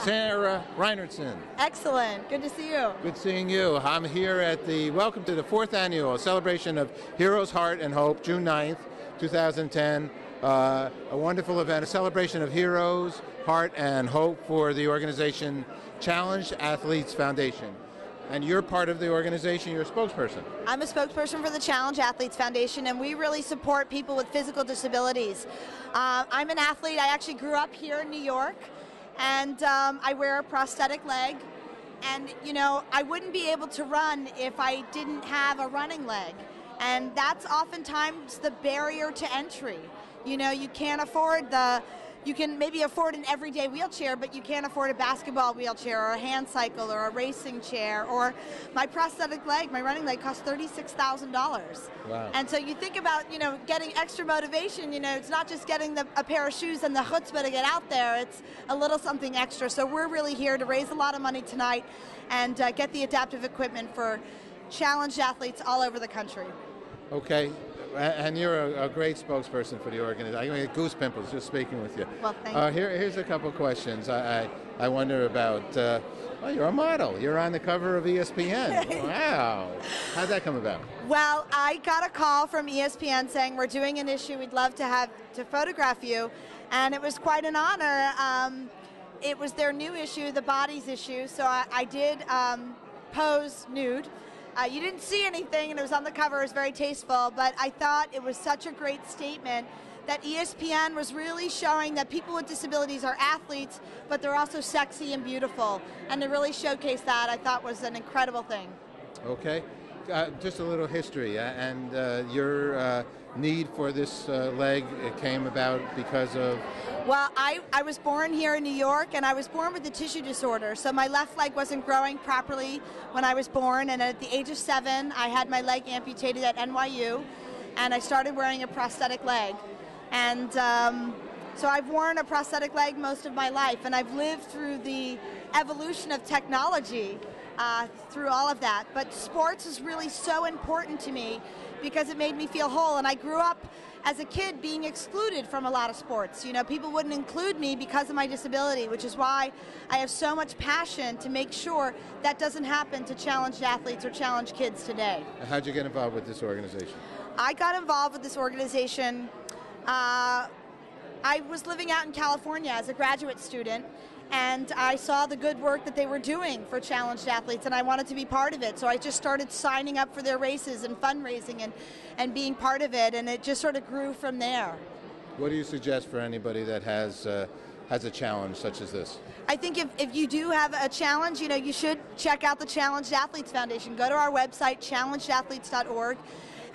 Sarah Reinertsen. Excellent. Good to see you. Good seeing you. I'm here at welcome to the 4th annual celebration of Heroes, Heart, and Hope, June 9th, 2010. A wonderful event, a celebration of heroes, heart, and hope for the organization Challenged Athletes Foundation. And you're part of the organization, you're a spokesperson. I'm a spokesperson for the Challenge Athletes Foundation, and we really support people with physical disabilities. I'm an athlete. I actually grew up here in New York, and I wear a prosthetic leg. And, you know, I wouldn't be able to run if I didn't have a running leg. And that's oftentimes the barrier to entry. You know, you can't afford you can maybe afford an everyday wheelchair, but you can't afford a basketball wheelchair or a hand cycle or a racing chair. Or my prosthetic leg, my running leg, costs $36,000. Wow. And so you think about, you know, getting extra motivation. You know, it's not just getting a pair of shoes and the chutzpah to get out there. It's a little something extra. So we're really here to raise a lot of money tonight and get the adaptive equipment for challenged athletes all over the country. Okay. And you're a great spokesperson for the organization. I get goose pimples just speaking with you. Well, thank you. Here's a couple questions I wonder about. Oh, you're a model. You're on the cover of ESPN. Wow. How'd that come about? Well, I got a call from ESPN saying we're doing an issue. We'd love to photograph you, and it was quite an honor. It was their new issue, the bodies issue, so I did pose nude. You didn't see anything, and it was on the cover. It was very tasteful, but I thought it was such a great statement that ESPN was really showing that people with disabilities are athletes, but they're also sexy and beautiful. And to really showcase that, I thought was an incredible thing. Okay. Just a little history, and your need for this leg came about because of? Well, I was born here in New York, and I was born with a tissue disorder. So my left leg wasn't growing properly when I was born, and at the age of 7, I had my leg amputated at NYU, and I started wearing a prosthetic leg. And so I've worn a prosthetic leg most of my life, and I've lived through the evolution of technology through all of that. But sports is really so important to me because it made me feel whole, and I grew up as a kid being excluded from a lot of sports. You know, people wouldn't include me because of my disability, which is why I have so much passion to make sure that doesn't happen to challenged athletes or challenged kids today. How'd you get involved with this organization? I got involved with this organization. I was living out in California as a graduate student, and I saw the good work that they were doing for challenged athletes, and I wanted to be part of it. So I just started signing up for their races and fundraising and being part of it, and it just sort of grew from there. What do you suggest for anybody that has a challenge such as this? I think if you do have a challenge, you know, you should check out the Challenged Athletes Foundation. Go to our website, challengedathletes.org.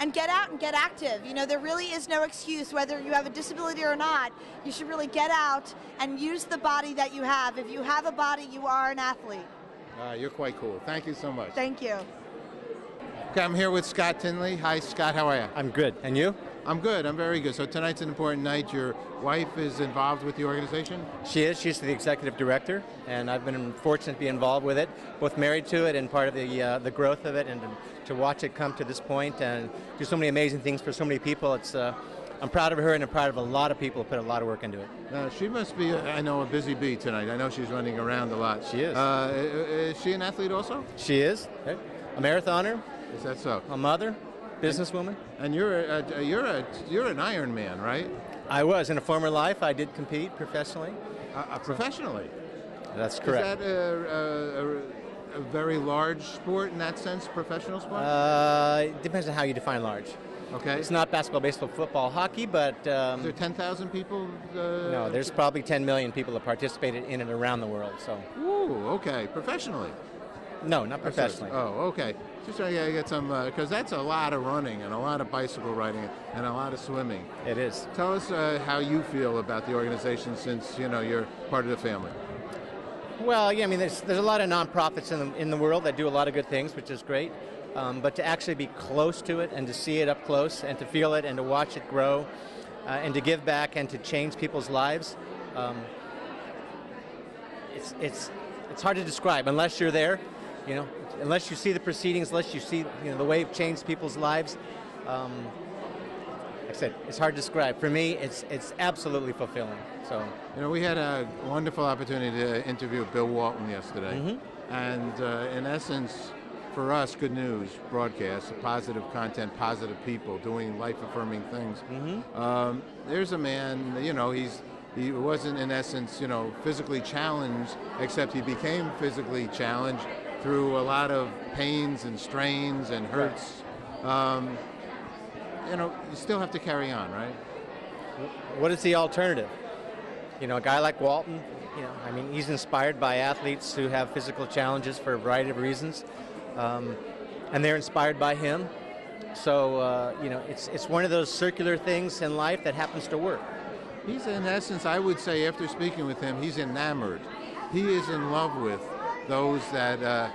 And get out and get active. You know, there really is no excuse whether you have a disability or not. You should really get out and use the body that you have. If you have a body, you are an athlete. You're quite cool. Thank you so much. Thank you. Okay, I'm here with Scott Tinley. Hi, Scott. How are you? I'm good. And you? I'm good. I'm very good. So tonight's an important night. Your wife is involved with the organization? She is. She's the executive director, and I've been fortunate to be involved with it, both married to it and part of the growth of it, and to watch it come to this point and do so many amazing things for so many people. It's I'm proud of her, and I'm proud of a lot of people who put a lot of work into it. She must be, I know, a busy bee tonight. I know she's running around a lot. She is. Is she an athlete also? She is. A marathoner. Is that so? A mother. Businesswoman. And you're an Iron Man, right? I was. In a former life, I did compete professionally. Professionally? That's correct. Is that a very large sport in that sense, professional sport? It depends on how you define large. Okay. It's not basketball, baseball, football, hockey, but... Is there 10,000 people? No, there's probably 10 million people that participated in and around the world. So. Ooh, okay. Professionally? No, not professionally. Oh, okay. Just trying to get some, because that's a lot of running and a lot of bicycle riding and a lot of swimming. It is. Tell us how you feel about the organization since, you know, you're part of the family. Well, yeah, I mean, there's a lot of nonprofits in the world that do a lot of good things, which is great. But to actually be close to it and to see it up close and to feel it and to watch it grow and to give back and to change people's lives, it's hard to describe unless you're there, you know, unless you see the proceedings, unless you see, you know, the way it changed people's lives. I I said, it's hard to describe. For me, it's absolutely fulfilling. So, We had a wonderful opportunity to interview Bill Walton yesterday, and in essence, for us, good news broadcast, positive content, positive people doing life-affirming things. There's a man, he wasn't in essence, physically challenged, except he became physically challenged through a lot of pains and strains and hurts. You still have to carry on, right? what is the alternative? A guy like Walton, he's inspired by athletes who have physical challenges for a variety of reasons, and they're inspired by him. So, it's one of those circular things in life that happens to work. He's, in essence, I would say, after speaking with him, he's enamored. He is in love with those that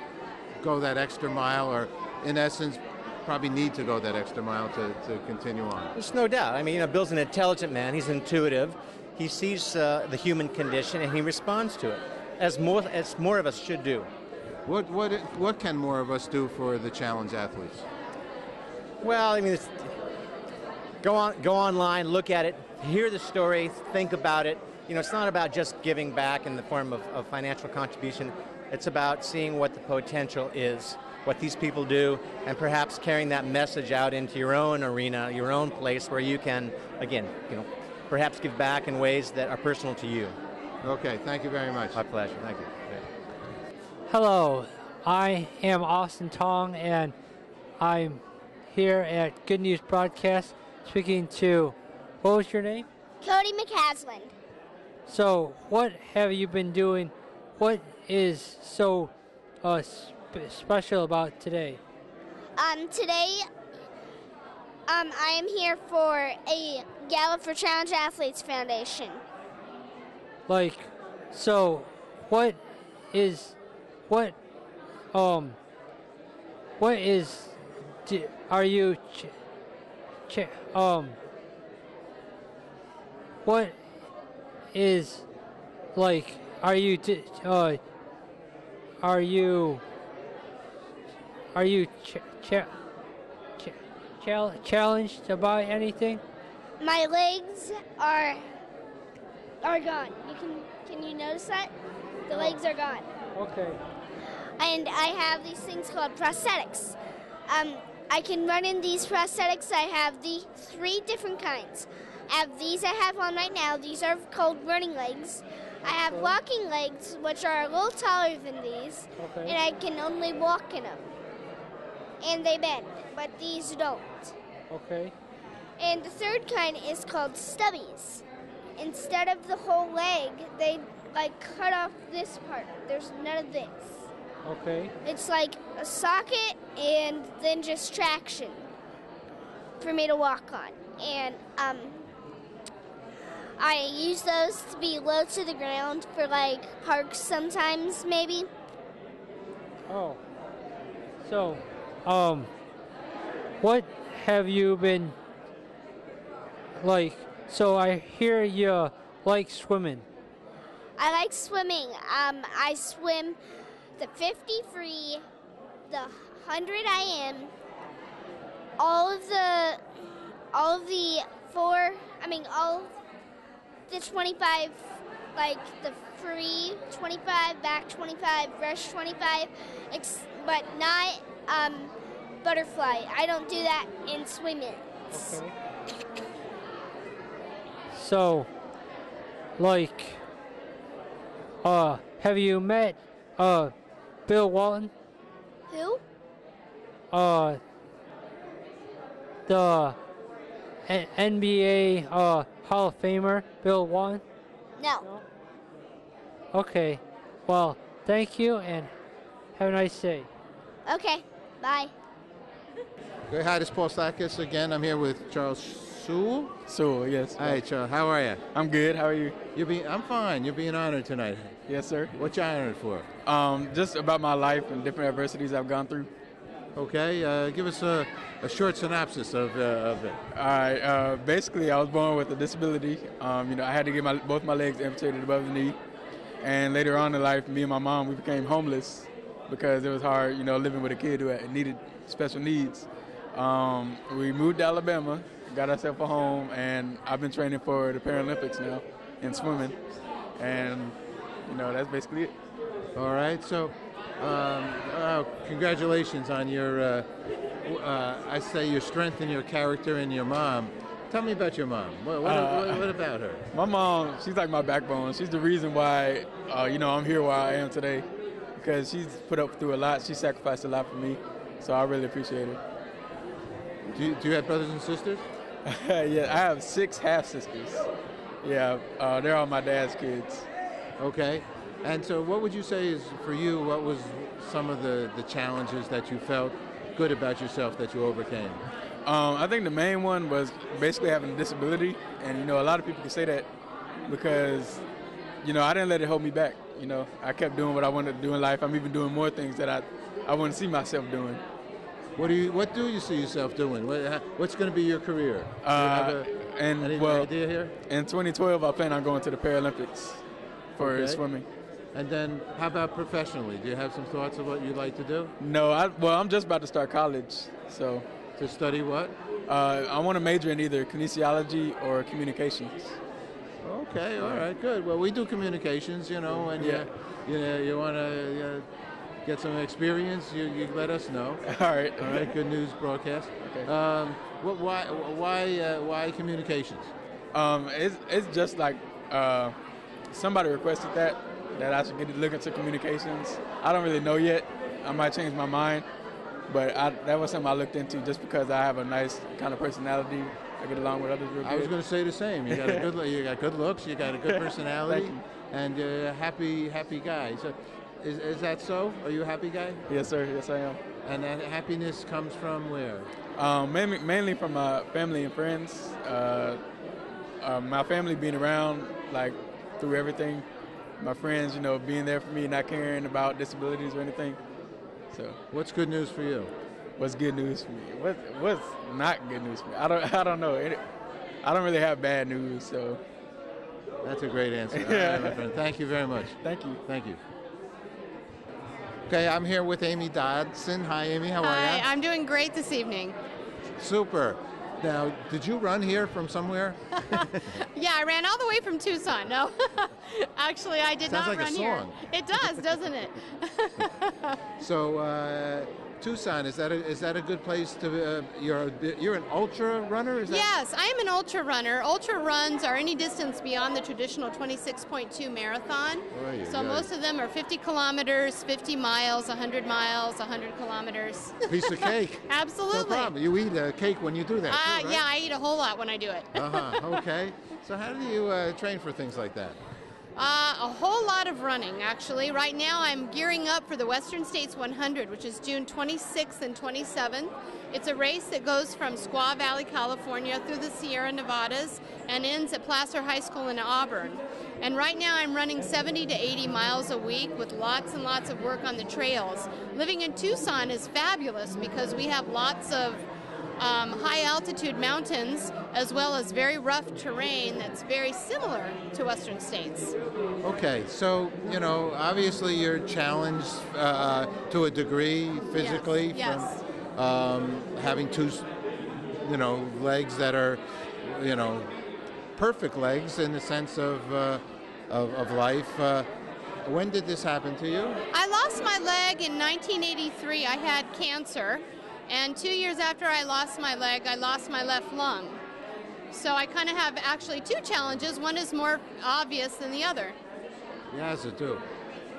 go that extra mile, or, in essence, probably need to go that extra mile to continue on. There's no doubt. Bill's an intelligent man. He's intuitive. He sees the human condition, and he responds to it, as more of us should do. What can more of us do for the challenge athletes? Well, go online, look at it, hear the story, think about it. It's not about just giving back in the form of financial contribution. It's about seeing what the potential is, what these people do, and perhaps carrying that message out into your own arena, your own place where you can, again, perhaps give back in ways that are personal to you. Okay, thank you very much. My pleasure. Thank you. Hello, I am Austin Tong, and I'm here at Good News Broadcast speaking to, what was your name? Cody McCasland. So, what have you been doing? What is so special about today? Today, I am here for a gala for Challenge Athletes Foundation. What challenged by anything? My legs are gone. Can you notice that? The legs are gone. Okay. And I have these things called prosthetics. I can run in these prosthetics. I have the 3 different kinds. I have these I have on right now. These are called running legs. I have walking legs, which are a little taller than these, and I can only walk in them. And they bend, but these don't. Okay. And the 3rd kind is called stubbies. Instead of the whole leg, they cut off this part. There's none of this. Okay. It's like a socket and then just traction for me to walk on. And I use those to be low to the ground for parks sometimes, maybe. Oh. So, what have you been so I hear you like swimming. I like swimming. I swim the 50 free, the 100 IM, all of the 25, the free 25, back 25, rush 25, but not butterfly. I don't do that in swimming. Okay. So, have you met Bill Walton? Who? The NBA Hall of Famer, Bill Walton? No. Okay. Well, thank you and have a nice day. Okay. Bye. Okay, hi, this is Paul Stackis again. I'm here with Charles Sewell. Sewell, yes. Hi, Charles. How are you? I'm good. How are you? I'm fine. You're being honored tonight. Yes, sir. What you honored for? Just about my life and different adversities I've gone through. Okay. Give us a short synopsis of it. All right. Basically, I was born with a disability. I had to get both my legs amputated above the knee. And later on in life, me and my mom, we became homeless because it was hard, living with a kid who needed special needs. We moved to Alabama got ourselves a home, and I've been training for the Paralympics now in swimming, and that's basically it. All right, so congratulations on your, I say, your strength and your character and your mom. Tell me about your mom. What about her? My mom, she's like my backbone. She's the reason why, I'm here where I am today, because she's put up through a lot. She sacrificed a lot for me, so I really appreciate her. Do you have brothers and sisters? Yeah, I have 6 half-sisters. Yeah, they're all my dad's kids. Okay. And so what would you say is, for you, what was some of the challenges that you felt good about yourself that you overcame? I think the main one was basically having a disability. And, a lot of people can say that because, I didn't let it hold me back. I kept doing what I wanted to do in life. I'm even doing more things that I wouldn't see myself doing. What do you see yourself doing? What's going to be your career? Do you have any idea here? In 2012, I plan on going to the Paralympics for swimming. And then, how about professionally? Do you have some thoughts of what you'd like to do? No, I'm just about to start college. So, to study what? I want to major in either kinesiology or communications. Okay, all right, good. Well, we do communications, and you want to get some experience, you let us know. All right. All right, good news broadcast. Okay. Why communications? It's just like somebody requested that I should look into communications. I don't really know yet. I might change my mind, but that was something I looked into just because I have a nice kind of personality. I get along with others real good. I was going to say the same. You got you got good looks, you got a good personality, and you're a happy guy. So, is that so? Are you a happy guy? Yes, sir. Yes, I am. And that happiness comes from where? Mainly from my family and friends. My family being around, like, through everything. My friends, being there for me, not caring about disabilities or anything. So, what's good news for you? What's good news for me? What's not good news for me? I don't know. I don't really have bad news, so. That's a great answer. All right, my friend. Thank you very much. Thank you. Thank you. Okay, I'm here with Amy Dodson. Hi, Amy. How are you? Hi, I'm doing great this evening. Super. Now, did you run here from somewhere? Yeah, I ran all the way from Tucson. No, actually, I did Sounds not like run a here. song. It does, doesn't it? So, Tucson, is that a good place to? You're an ultra runner, is that? Yes, I am an ultra runner. Ultra runs are any distance beyond the traditional 26.2 marathon. So most of them are 50 kilometers, 50 miles, 100 miles, 100 kilometers. Piece of cake. Absolutely. No problem. You eat a cake when you do that, too, right? Yeah, I eat a whole lot when I do it. Okay. So how do you train for things like that? A whole lot of running, actually. Right now I'm gearing up for the Western States 100, which is June 26th and 27th. It's a race that goes from Squaw Valley, California through the Sierra Nevadas and ends at Placer High School in Auburn. And right now I'm running 70 to 80 miles a week with lots and lots of work on the trails. Living in Tucson is fabulous because we have lots of high altitude mountains as well as very rough terrain that's very similar to Western States. Okay, so obviously you're challenged to a degree physically from having two legs that are perfect legs in the sense of life. When did this happen to you? I lost my leg in 1983. I had cancer. And 2 years after I lost my leg, I lost my left lung. So I kind of have actually two challenges. One is more obvious than the other. Yes, it do.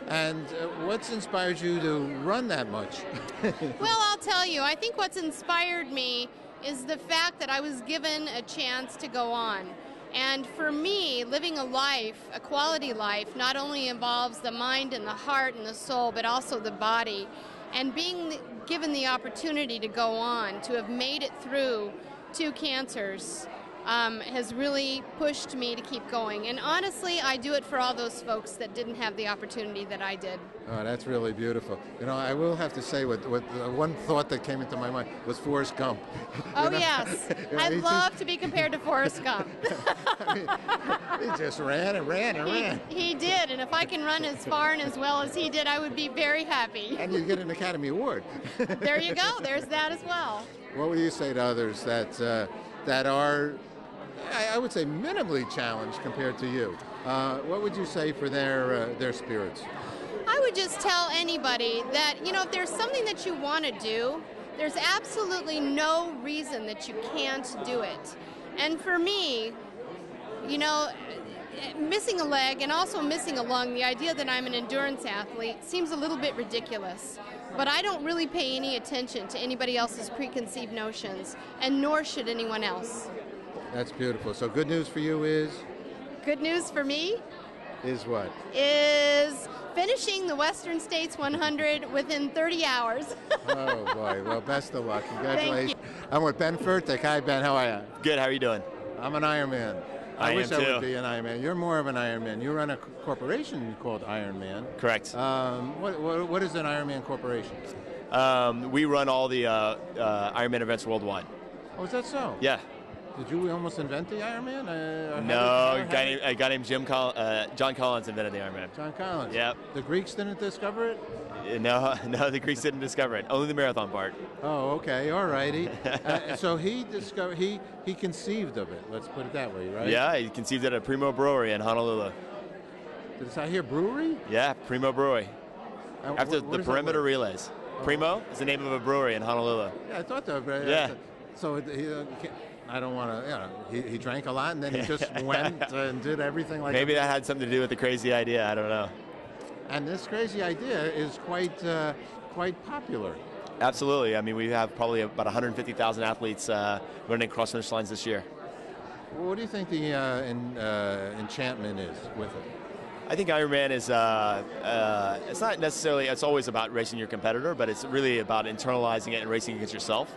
And what's inspired you to run that much? Well, I'll tell you. I think what's inspired me is the fact that I was given a chance to go on. And for me, living a life, a quality life, not only involves the mind and the heart and the soul, but also the body. And being given the opportunity to go on, to have made it through 2 cancers, has really pushed me to keep going. And honestly, I do it for all those folks that didn't have the opportunity that I did. Oh, that's really beautiful. I will have to say, what one thought that came into my mind was Forrest Gump. Oh, yes. I'd love to be compared to Forrest Gump. He just ran and ran and ran. He did, and if I can run as far and as well as he did, I would be very happy. And you get an Academy Award. There you go. There's that as well. What would you say to others that that are, I would say, minimally challenged compared to you. What would you say for their spirits? I would just tell anybody that, if there's something that you want to do, there's absolutely no reason that you can't do it. And for me, missing a leg and also missing a lung, the idea that I'm an endurance athlete seems a little bit ridiculous. But I don't really pay any attention to anybody else's preconceived notions, and nor should anyone else. That's beautiful. So good news for you is? Good news for me is what? Is finishing the Western States 100 within 30 hours. Oh, boy. Well, best of luck. Congratulations. I'm with Ben Furtick. Hi, Ben. How are you? Good. How are you doing? I'm an Ironman. I wish am I too. would be an Ironman. You're more of an Ironman. You run a corporation called Ironman. Correct. What is an Ironman corporation? We run all the Ironman events worldwide. Oh, is that so? Yeah. Did you almost invent the Ironman? No, a guy named John Collins invented the Ironman. John Collins. Yep. The Greeks didn't discover it? No, the Greeks didn't discover it. Only the marathon part. Oh, okay, all righty. So he conceived of it. Let's put it that way, right? Yeah, he conceived it at Primo Brewery in Honolulu. Did I hear brewery? Yeah, Primo Brewery. After the perimeter relays. Oh. Primo is the name of a brewery in Honolulu. Yeah, I thought that. Yeah. So I don't want to, he drank a lot and then he just went and did everything like Maybe that had something to do with the crazy idea. I don't know. And this crazy idea is quite popular. Absolutely. I mean, we have probably about 150,000 athletes running across finish lines this year. What do you think the enchantment is with it? I think Ironman is, it's not necessarily, it's always about racing your competitor, but it's really about internalizing it and racing against yourself.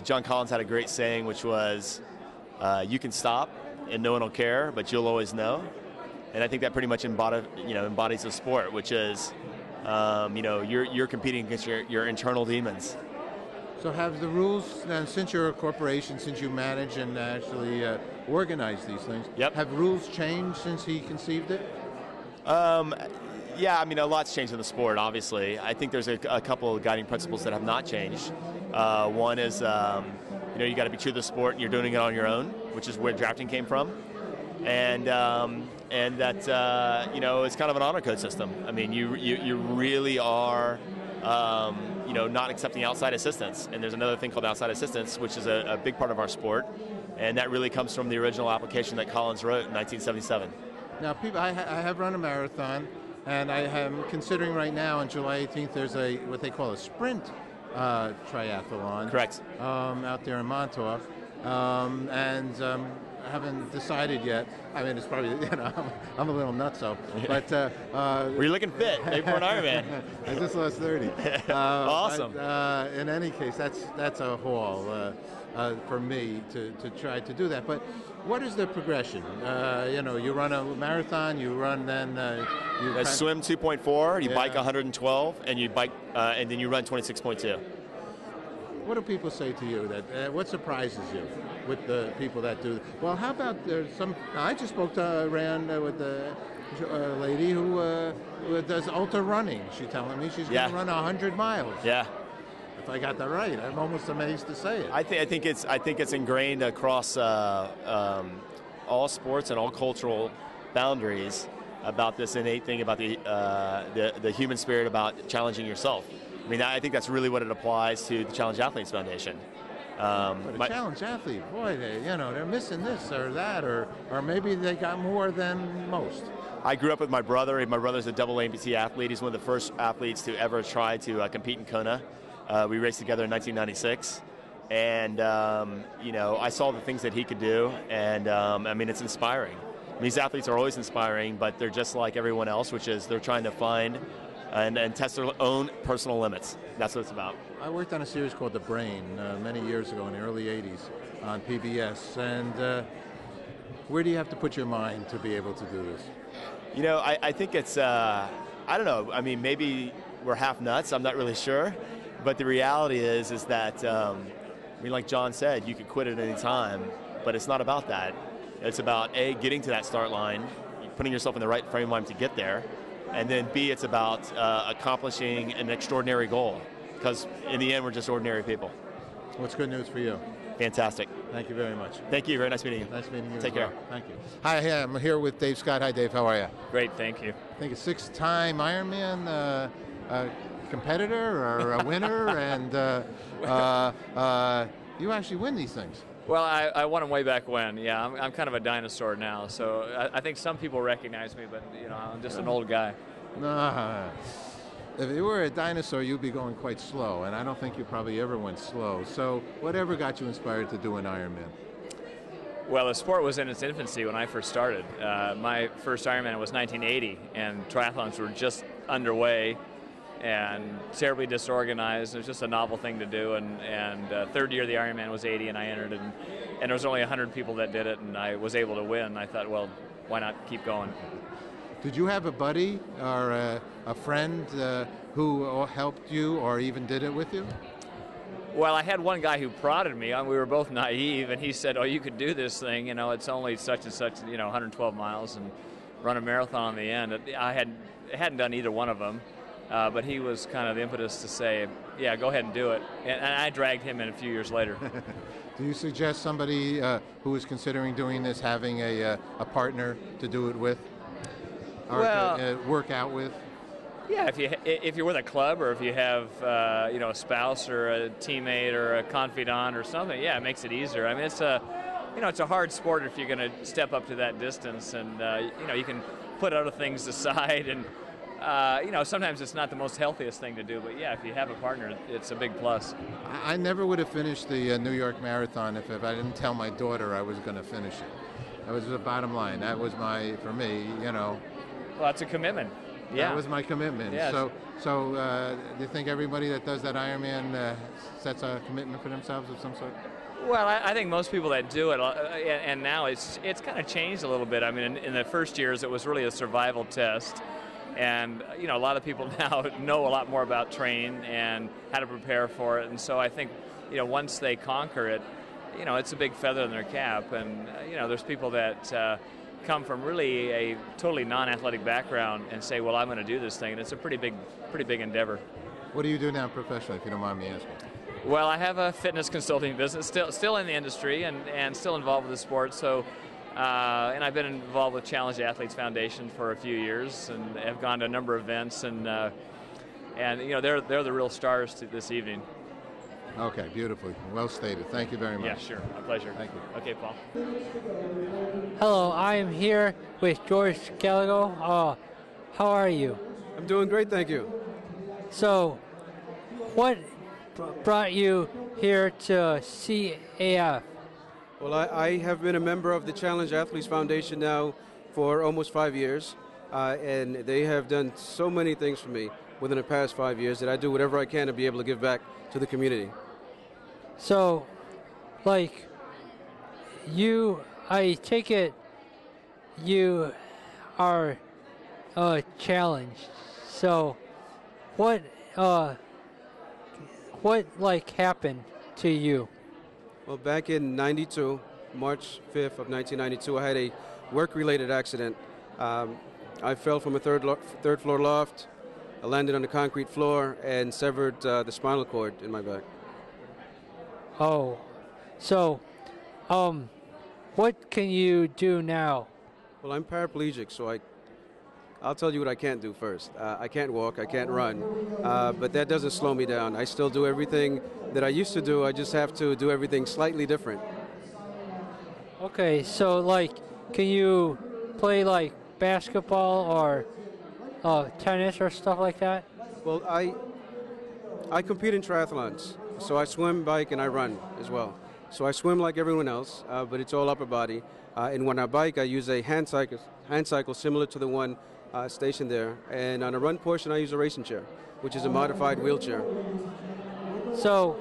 John Collins had a great saying, which was, you can stop and no one will care, but you'll always know. And I think that pretty much embodies the sport, which is, you're competing against your internal demons. So have the rules, and since you're a corporation, since you manage and actually organize these things, yep. Have rules changed since he conceived it? Yeah, I mean, a lot's changed in the sport, obviously. I think there's a couple of guiding principles that have not changed. One is, you got to be true to the sport, and you're doing it on your own, which is where drafting came from. And that, it's kind of an honor code system. I mean, you really are, not accepting outside assistance. And there's another thing called outside assistance, which is a big part of our sport. And that really comes from the original application that Collins wrote in 1977. Now, I have run a marathon, and I am considering right now on July 18th, there's what they call a sprint triathlon. Correct. Out there in Montauk. I haven't decided yet. I mean, it's probably, I'm a little nutso. But were you looking fit? Maybe for an Ironman. I just lost 30. Awesome. But, in any case, that's a haul for me to try to do that. But what is the progression? You run a marathon, you run then. You swim 2.4, you bike 112, and you bike, and then you run 26.2. What do people say to you? What surprises you with the people that do? Well, how about there's some? I just spoke to with a lady who does ultra running. She's telling me she's going to run 100 miles. Yeah. If I got that right, I'm almost amazed to say it. I think it's ingrained across all sports and all cultural boundaries about this innate thing about the human spirit about challenging yourself. I mean, I think that's really what it applies to the Challenge Athletes Foundation. But a challenge athlete, boy, they're missing this or that, or maybe they got more than most. I grew up with my brother. My brother's a double amputee athlete. He's one of the first athletes to ever try to compete in Kona. We raced together in 1996. And, I saw the things that he could do, and, it's inspiring. These athletes are always inspiring, but they're just like everyone else, which is they're trying to find and test their own personal limits. That's what it's about. I worked on a series called The Brain many years ago in the early 80s on PBS. And where do you have to put your mind to be able to do this? I think it's, I don't know. I mean, maybe we're half nuts. I'm not really sure. But the reality is that, like John said, you could quit at any time. But it's not about that. It's about, A, getting to that start line, putting yourself in the right frame of mind to get there. And then B, it's about accomplishing an extraordinary goal. Because in the end, we're just ordinary people. What's good news for you? Fantastic. Thank you very much. Thank you. Very nice meeting you. Nice meeting you. Take as care. well. Thank you. Hi, I'm here with Dave Scott. Hi, Dave. How are you? Great, thank you. I think a 6-time Ironman competitor or a winner, and you actually win these things. Well, I won them way back when. Yeah, I'm kind of a dinosaur now, so I think some people recognize me, but I'm just an old guy. Nah. If you were a dinosaur, you'd be going quite slow, and I don't think you probably ever went slow. So whatever got you inspired to do an Ironman? Well, the sport was in its infancy when I first started. My first Ironman was 1980, and triathlons were just underway and terribly disorganized. It was just a novel thing to do, and third year the Ironman was 80, and I entered, and there was only 100 people that did it, and I was able to win. I thought, well, why not keep going? Did you have a buddy or a friend who helped you or even did it with you? Well, I had one guy who prodded me. We were both naive, and he said, "Oh, you could do this thing. It's only such and such, 112 miles, and run a marathon on the end." I hadn't done either one of them, but he was kind of the impetus to say, "Yeah, go ahead and do it." And I dragged him in a few years later. Do you suggest somebody who is considering doing this having a partner to do it with, or to work out with? Yeah, if you're with a club, or if you have a spouse or a teammate or a confidant or something, yeah, it makes it easier. I mean, it's a hard sport if you're going to step up to that distance, and you can put other things aside, and sometimes it's not the most healthiest thing to do, but yeah, if you have a partner, it's a big plus. I never would have finished the New York Marathon if I didn't tell my daughter I was going to finish it. That was the bottom line. That was for me. Well, that's a commitment. Yeah. That was my commitment. Yes. So do you think everybody that does that Ironman sets a commitment for themselves of some sort? Well, I think most people that do it, and now it's kind of changed a little bit. I mean, in the first years, it was really a survival test. And, a lot of people now know a lot more about training and how to prepare for it. And so I think, once they conquer it, it's a big feather in their cap. And, there's people that come from really a totally non-athletic background and say, well, I'm going to do this thing. And it's a pretty big endeavor. What do you do now professionally, if you don't mind me asking? Well, I have a fitness consulting business, still in the industry and still involved with the sport. So, and I've been involved with Challenge Athletes Foundation for a few years and have gone to a number of events. And they're the real stars this evening. Okay, beautifully. Well stated. Thank you very much. Yeah, sure. My pleasure. Thank you. Okay, Paul. Hello, I am here with George Gallagher. How are you? I'm doing great, thank you. So, what brought you here to CAF? Well, I have been a member of the Challenge Athletes Foundation now for almost 5 years, and they have done so many things for me within the past 5 years that I do whatever I can to be able to give back to the community. So, I take it you are challenged. So, what happened to you? Well, back in '92, March 5th of 1992, I had a work-related accident. I fell from a third floor loft. I landed on the concrete floor and severed the spinal cord in my back. Oh, so, what can you do now? Well, I'm paraplegic, so I'll tell you what I can't do first. I can't walk, I can't run, but that doesn't slow me down. I still do everything that I used to do. I just have to do everything slightly different. Okay, so can you play basketball or tennis or stuff like that? Well, I compete in triathlons, so I swim, bike, and I run as well. So I swim like everyone else, but it's all upper body. And when I bike, I use a hand cycle similar to the one stationed there. And on a run portion, I use a racing chair, which is a modified wheelchair. So,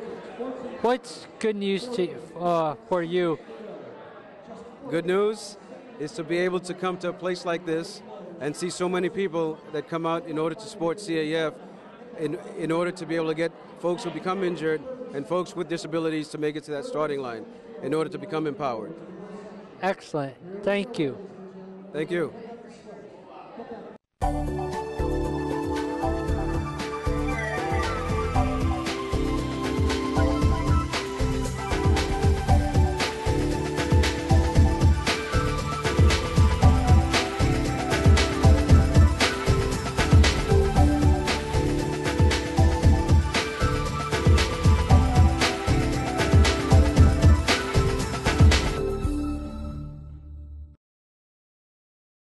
what's good news for you? Good news is to be able to come to a place like this and see so many people that come out in order to support CAF, in order to be able to get folks who become injured and folks with disabilities to make it to that starting line, in order to become empowered. Excellent. Thank you. Thank you.